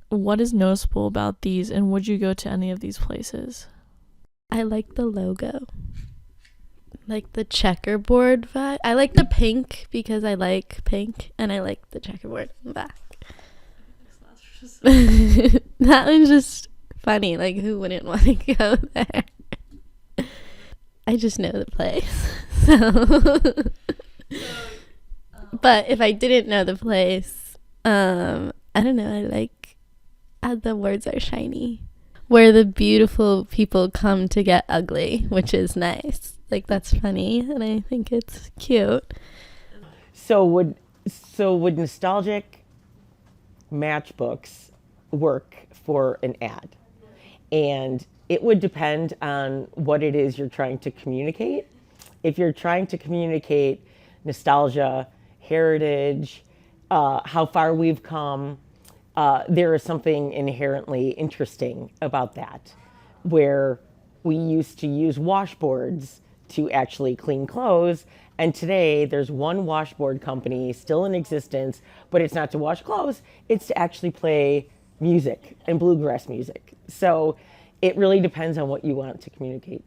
What is noticeable about these, and would you go to any of these places? I like the logo. Like the checkerboard vibe. I like the pink because I like pink, and I like the checkerboard in the back. That one's just funny. Like, who wouldn't want to go there? I just know the place. So. But if I didn't know the place, I don't know. I like how the words are shiny. Where the beautiful people come to get ugly, which is nice. Like, that's funny, and I think it's cute. So would nostalgic matchbooks work for an ad? And it would depend on what it is you're trying to communicate. If you're trying to communicate nostalgia, heritage, how far we've come, there is something inherently interesting about that, where we used to use washboards to actually clean clothes, and today there's one washboard company still in existence, but it's not to wash clothes, it's to actually play music and bluegrass music. So it really depends on what you want to communicate.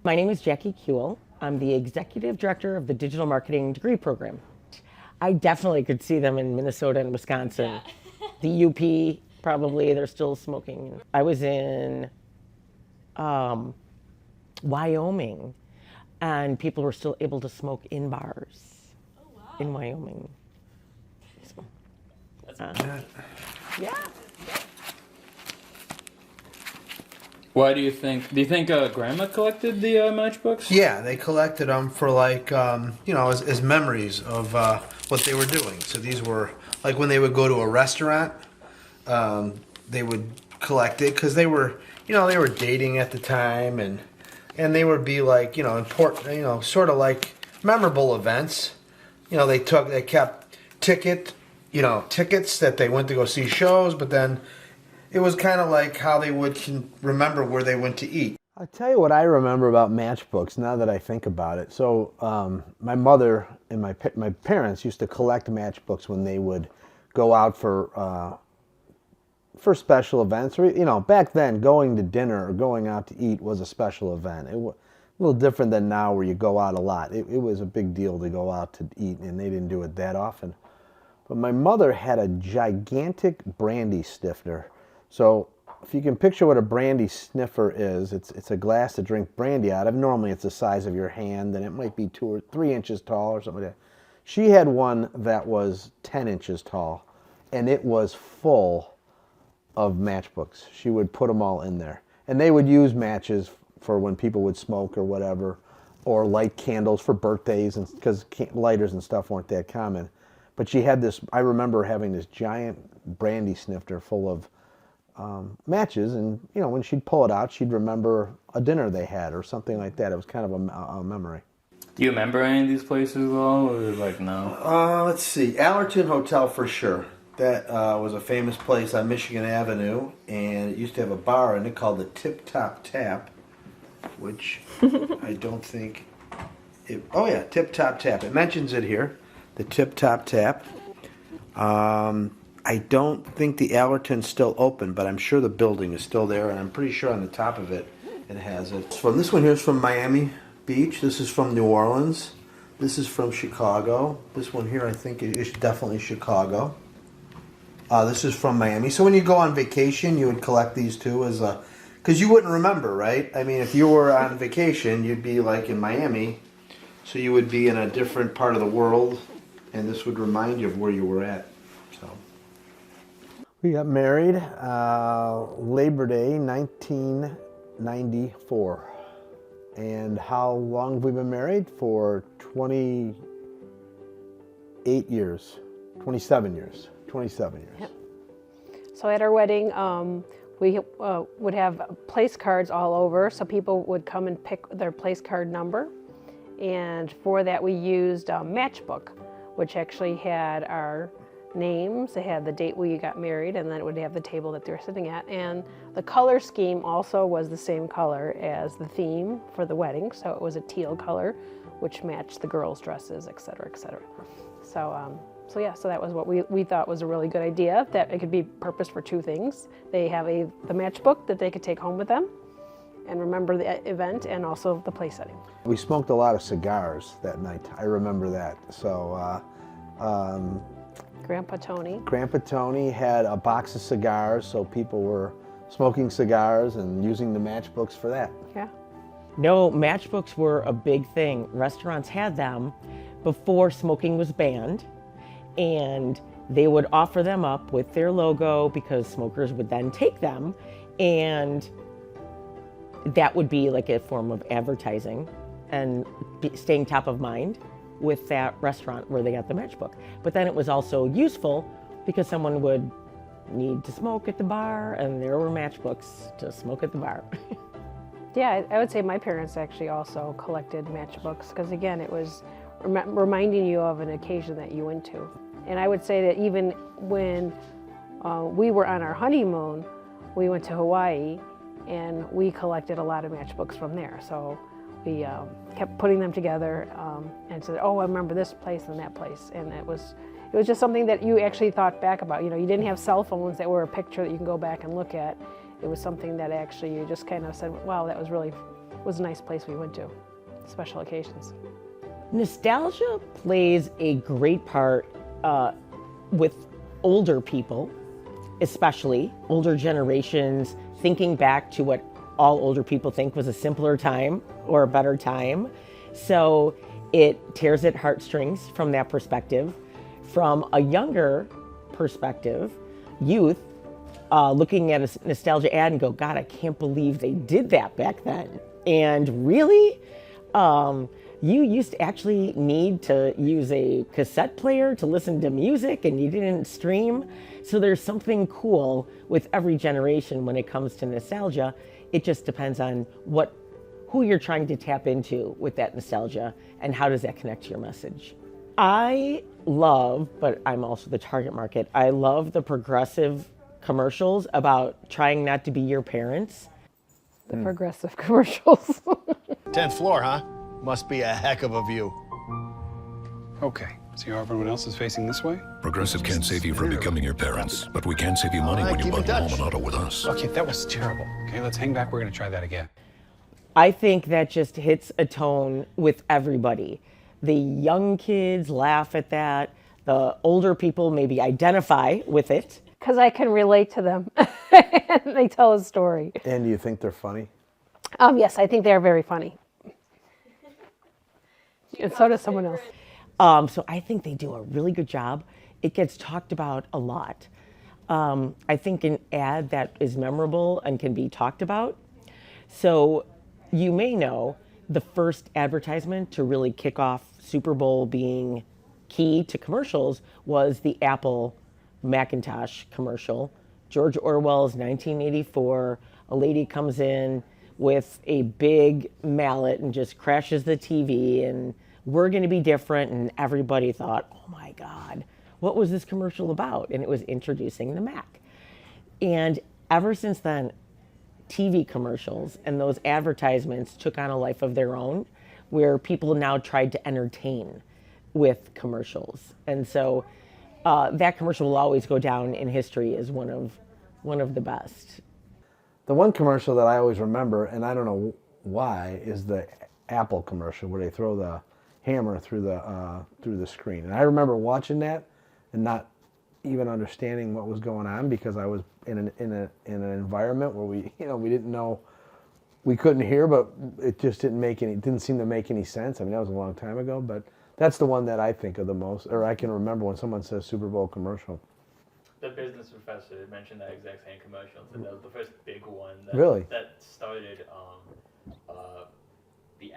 My name is Jackie Kuehl. I'm the executive director of the digital marketing degree program. I definitely could see them in Minnesota and Wisconsin. Yeah. The UP, probably, they're still smoking. I was in Wyoming, and people were still able to smoke in bars. Oh, wow. In Wyoming. So, yeah. Why do you think Grandma collected the matchbooks? Yeah, they collected them for as memories of what they were doing. So these were like when they would go to a restaurant, they would collect it because they were dating at the time, and they would be like important, sort of like memorable events. They kept tickets that they went to go see shows, but then it was kind of like how they would remember where they went to eat. I'll tell you what I remember about matchbooks now that I think about it. So my mother and my parents used to collect matchbooks when they would go out for special events. Or, back then, going to dinner or going out to eat was a special event. It was a little different than now where you go out a lot. It was a big deal to go out to eat, and they didn't do it that often. But my mother had a gigantic brandy sniffer. So if you can picture what a brandy sniffer is, it's a glass to drink brandy out of. Normally it's the size of your hand, and it might be 2 or 3 inches tall or something like that. She had one that was 10 inches tall, and it was full of matchbooks. She would put them all in there. And they would use matches for when people would smoke or whatever, or light candles for birthdays, and because lighters and stuff weren't that common. But she had this, I remember having this giant brandy sniffer full of matches, and when she'd pull it out, she'd remember a dinner they had or something like that. It was kind of a memory. Do you remember any of these places at all, or like no? Let's see, Allerton Hotel for sure. That was a famous place on Michigan Avenue, and it used to have a bar in it called the Tip Top Tap, which I don't think oh yeah, Tip Top Tap. It mentions it here, the Tip Top Tap. I don't think the Allerton's still open, but I'm sure the building is still there, and I'm pretty sure on the top of it, it has it. This one here is from Miami Beach. This is from New Orleans. This is from Chicago. This one here, I think, is definitely Chicago. This is from Miami. So when you go on vacation, you would collect these too, because you wouldn't remember, right? I mean, if you were on vacation, you'd be like in Miami, so you would be in a different part of the world, and this would remind you of where you were at. We got married Labor Day 1994. And how long have we been married? For 28 years, 27 years, 27 years. Yep. So at our wedding, we would have place cards all over, so people would come and pick their place card number. And for that we used a Matchbook, which actually had our names, it had the date we got married, and then it would have the table that they were sitting at. And the color scheme also was the same color as the theme for the wedding, so it was a teal color, which matched the girls' dresses, etc., etc. So So yeah, so that was what we thought was a really good idea, that it could be purposed for two things. They have the matchbook that they could take home with them and remember the event, and also the place setting. We smoked a lot of cigars that night. I remember that. So Grandpa Tony. Grandpa Tony had a box of cigars, so people were smoking cigars and using the matchbooks for that. Yeah. No, matchbooks were a big thing. Restaurants had them before smoking was banned, and they would offer them up with their logo because smokers would then take them, and that would be like a form of advertising and staying top of mind with that restaurant where they got the matchbook. But then it was also useful because someone would need to smoke at the bar, and there were matchbooks to smoke at the bar. Yeah, I would say my parents actually also collected matchbooks because, again, it was reminding you of an occasion that you went to. And I would say that even when we were on our honeymoon, we went to Hawaii and we collected a lot of matchbooks from there. So we kept putting them together and said, oh, I remember this place and that place. And it was just something that you actually thought back about. You know, you didn't have cell phones that were a picture that you can go back and look at. It was something that actually you just kind of said, wow, that was a nice place we went to, special occasions. Nostalgia plays a great part with older people, especially older generations, thinking back to what all older people think was a simpler time or a better time. So it tears at heartstrings from that perspective. From a younger perspective, youth, looking at a nostalgia ad and go, God, I can't believe they did that back then. And really, you used to actually need to use a cassette player to listen to music, and you didn't stream. So there's something cool with every generation when it comes to nostalgia. It just depends on who you're trying to tap into with that nostalgia and how does that connect to your message. I love, but I'm also the target market, I love the progressive commercials about trying not to be your parents. The progressive commercials. 10th floor, huh? Must be a heck of a view. Okay, so everyone else is facing this way? Progressive can't save you from becoming your parents, but we can save you money when you bundle home and auto with us. Okay, that was terrible. Okay, let's hang back. We're going to try that again. I think that just hits a tone with everybody. The young kids laugh at that. The older people maybe identify with it. Because I can relate to them. And they tell a story. And do you think they're funny? Yes, I think they're very funny. And so does someone else. So I think they do a really good job. It gets talked about a lot. I think an ad that is memorable and can be talked about. So you may know the first advertisement to really kick off Super Bowl being key to commercials was the Apple Macintosh commercial. George Orwell's 1984, a lady comes in with a big mallet and just crashes the TV, and we're going to be different, and everybody thought, oh my God, what was this commercial about? And it was introducing the Mac. And ever since then, TV commercials and those advertisements took on a life of their own, where people now tried to entertain with commercials. And so that commercial will always go down in history as one of the best. The one commercial that I always remember, and I don't know why, is the Apple commercial where they throw the hammer through the screen. And I remember watching that and not even understanding what was going on because I was in an environment where we didn't know, we couldn't hear, but it just didn't seem to make any sense. I mean, that was a long time ago, but that's the one that I think of the most, or I can remember when someone says Super Bowl commercial. The business professor mentioned that exact same commercial, so that was the first big one that started the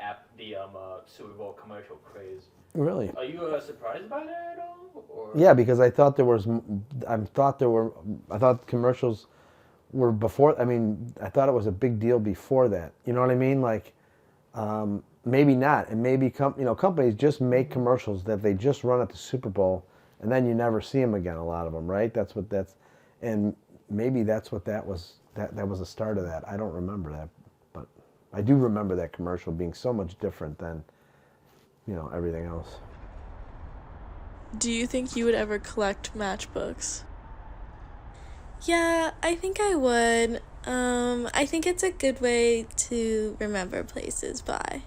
Super Bowl commercial craze. Really? Are you surprised by that at all? Or? Yeah, because I thought commercials were before. I mean, I thought it was a big deal before that. You know what I mean? Like, maybe not, and maybe companies just make commercials that they just run at the Super Bowl, and then you never see them again. A lot of them, right? And maybe that's what that was. That was the start of that. I don't remember that, but I do remember that commercial being so much different than everything else. Do you think you would ever collect matchbooks? Yeah, I think I would. I think it's a good way to remember places by.